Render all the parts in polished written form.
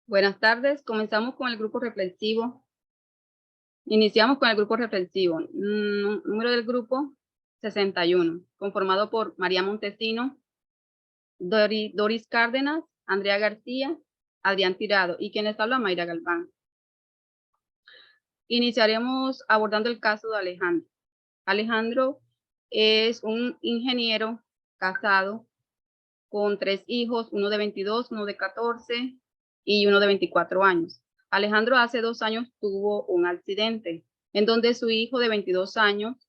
Buenas tardes. Comenzamos con el grupo reflexivo. Iniciamos con el grupo reflexivo. Número del grupo 61, conformado por María Montesino, Doris Cárdenas, Andrea García, Adrián Tirado y quien les habla, Mayra Galván. Iniciaremos abordando el caso de Alejandro. Alejandro es un ingeniero casado con 3 hijos, uno de 22, uno de 14 y uno de 24 años. Alejandro hace 2 años tuvo un accidente en donde su hijo de 22 años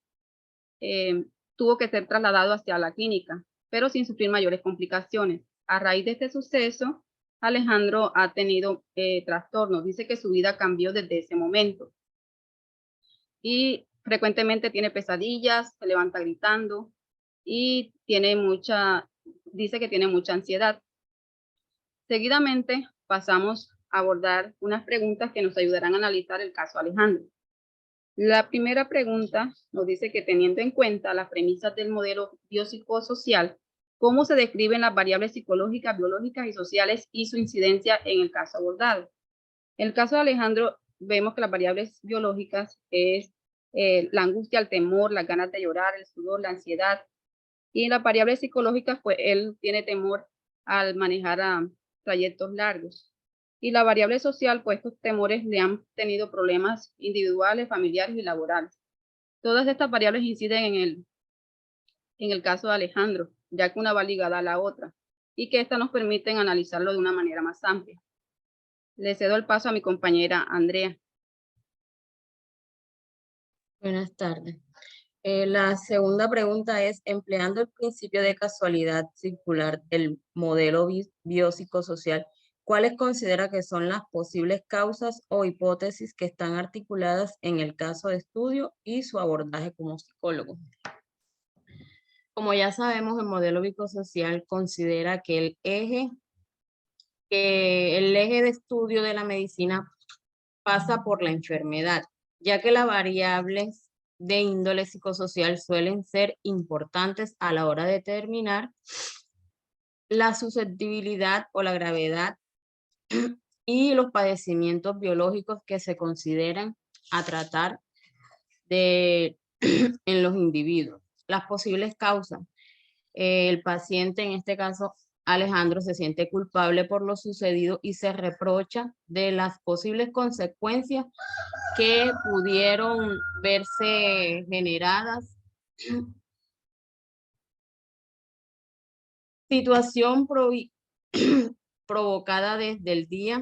tuvo que ser trasladado hacia la clínica, pero sin sufrir mayores complicaciones. A raíz de este suceso, Alejandro ha tenido trastornos. Dice que su vida cambió desde ese momento y frecuentemente tiene pesadillas, se levanta gritando y dice que tiene mucha ansiedad. Seguidamente pasamos a abordar unas preguntas que nos ayudarán a analizar el caso Alejandro. La primera pregunta nos dice que teniendo en cuenta las premisas del modelo biopsicosocial, ¿cómo se describen las variables psicológicas, biológicas y sociales y su incidencia en el caso abordado? En el caso de Alejandro, vemos que las variables biológicas es la angustia, el temor, las ganas de llorar, el sudor, la ansiedad. Y en las variables psicológicas, pues él tiene temor al manejar trayectos largos. Y la variable social, pues estos temores le han tenido problemas individuales, familiares y laborales. Todas estas variables inciden en el caso de Alejandro, ya que una va ligada a la otra y que estas nos permiten analizarlo de una manera más amplia. Le cedo el paso a mi compañera Andrea. Buenas tardes. La segunda pregunta es, empleando el principio de casualidad circular del modelo biopsicosocial, ¿cuáles considera que son las posibles causas o hipótesis que están articuladas en el caso de estudio y su abordaje como psicólogo? Como ya sabemos, el modelo biopsicosocial considera que el eje de estudio de la medicina pasa por la enfermedad, ya que las variables de índole psicosocial suelen ser importantes a la hora de determinar la susceptibilidad o la gravedad y los padecimientos biológicos que se consideran a tratar en los individuos. Las posibles causas. El paciente, en este caso Alejandro, se siente culpable por lo sucedido y se reprocha de las posibles consecuencias que pudieron verse generadas. Situación provocada desde el día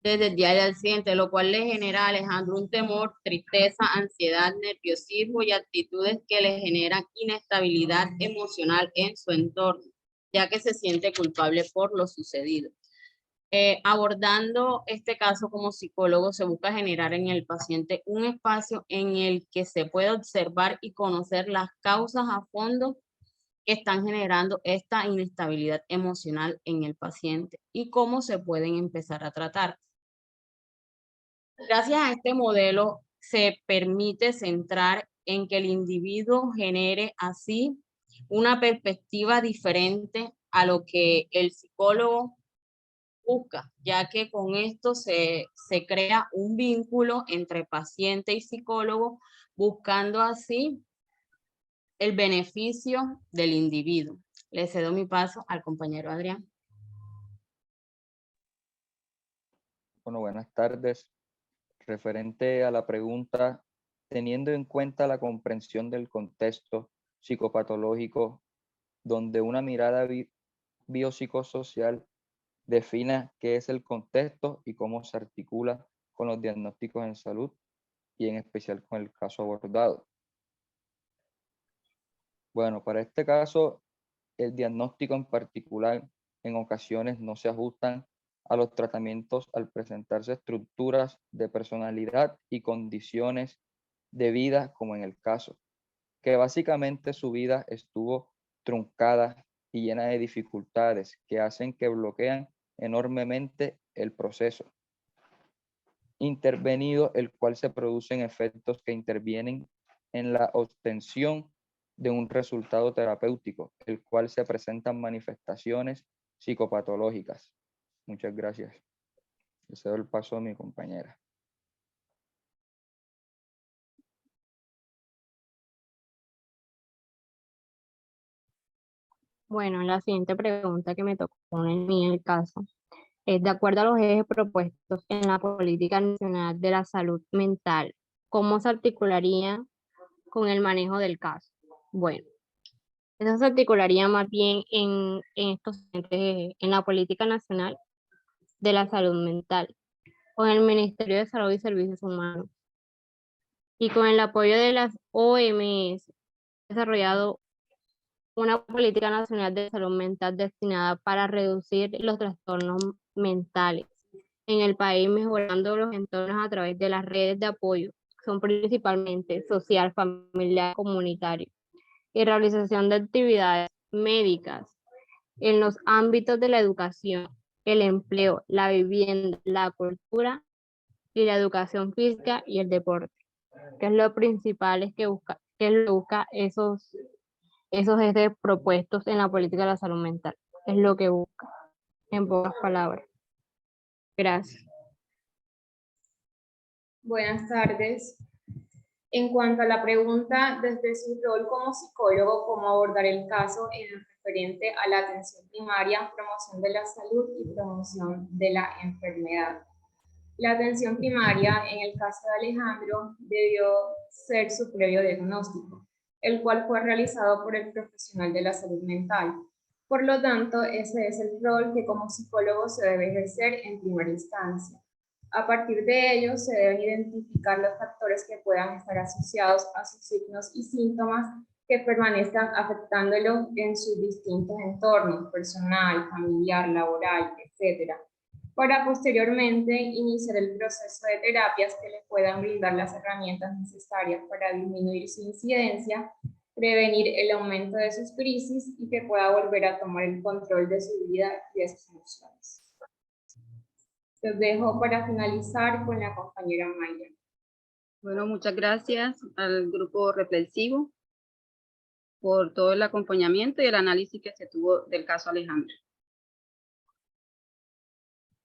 del accidente, lo cual le genera a Alejandro un temor, tristeza, ansiedad, nerviosismo y actitudes que le generan inestabilidad emocional en su entorno, ya que se siente culpable por lo sucedido. Abordando este caso como psicólogo, se busca generar en el paciente un espacio en el que se pueda observar y conocer las causas a fondo que están generando esta inestabilidad emocional en el paciente y cómo se pueden empezar a tratar. Gracias a este modelo se permite centrar en que el individuo genere así una perspectiva diferente a lo que el psicólogo busca, ya que con esto se crea un vínculo entre paciente y psicólogo, buscando así el beneficio del individuo. Le cedo mi paso al compañero Adrián. Bueno, buenas tardes. Referente a la pregunta, teniendo en cuenta la comprensión del contexto psicopatológico, donde una mirada biopsicosocial defina qué es el contexto y cómo se articula con los diagnósticos en salud y en especial con el caso abordado. Bueno, para este caso, el diagnóstico en particular en ocasiones no se ajustan a los tratamientos al presentarse estructuras de personalidad y condiciones de vida, como en el caso, que básicamente su vida estuvo truncada y llena de dificultades que hacen que bloquean enormemente el proceso intervenido, el cual se producen efectos que intervienen en la obtención de un resultado terapéutico, el cual se presentan manifestaciones psicopatológicas. Muchas gracias. Le cedo el paso a mi compañera. Bueno, la siguiente pregunta que me tocó en mí en el caso es, de acuerdo a los ejes propuestos en la Política Nacional de la Salud Mental, ¿cómo se articularía con el manejo del caso? Bueno, eso se articularía más bien en estos ejes, en la Política Nacional de la Salud Mental, con el Ministerio de Salud y Servicios Humanos y con el apoyo de las OMS, desarrollado una política nacional de salud mental destinada para reducir los trastornos mentales en el país, mejorando los entornos a través de las redes de apoyo, que son principalmente social, familiar, comunitario, y realización de actividades médicas en los ámbitos de la educación, el empleo, la vivienda, la cultura y la educación física y el deporte, que es lo principal es que busca esos ejes propuestos en la política de la salud mental. Es lo que busca, en pocas palabras. Gracias. Buenas tardes. En cuanto a la pregunta, desde su rol como psicólogo, ¿cómo abordar el caso en lo referente a la atención primaria, promoción de la salud y promoción de la enfermedad? La atención primaria, en el caso de Alejandro, debió ser su previo diagnóstico, el cual fue realizado por el profesional de la salud mental. Por lo tanto, ese es el rol que como psicólogo se debe ejercer en primera instancia. A partir de ello, se deben identificar los factores que puedan estar asociados a sus signos y síntomas que permanezcan afectándolo en sus distintos entornos, personal, familiar, laboral, etc., para posteriormente iniciar el proceso de terapias que le puedan brindar las herramientas necesarias para disminuir su incidencia, prevenir el aumento de sus crisis y que pueda volver a tomar el control de su vida y de sus emociones. Los dejo para finalizar con la compañera Mayra. Bueno, muchas gracias al grupo reflexivo por todo el acompañamiento y el análisis que se tuvo del caso Alejandro.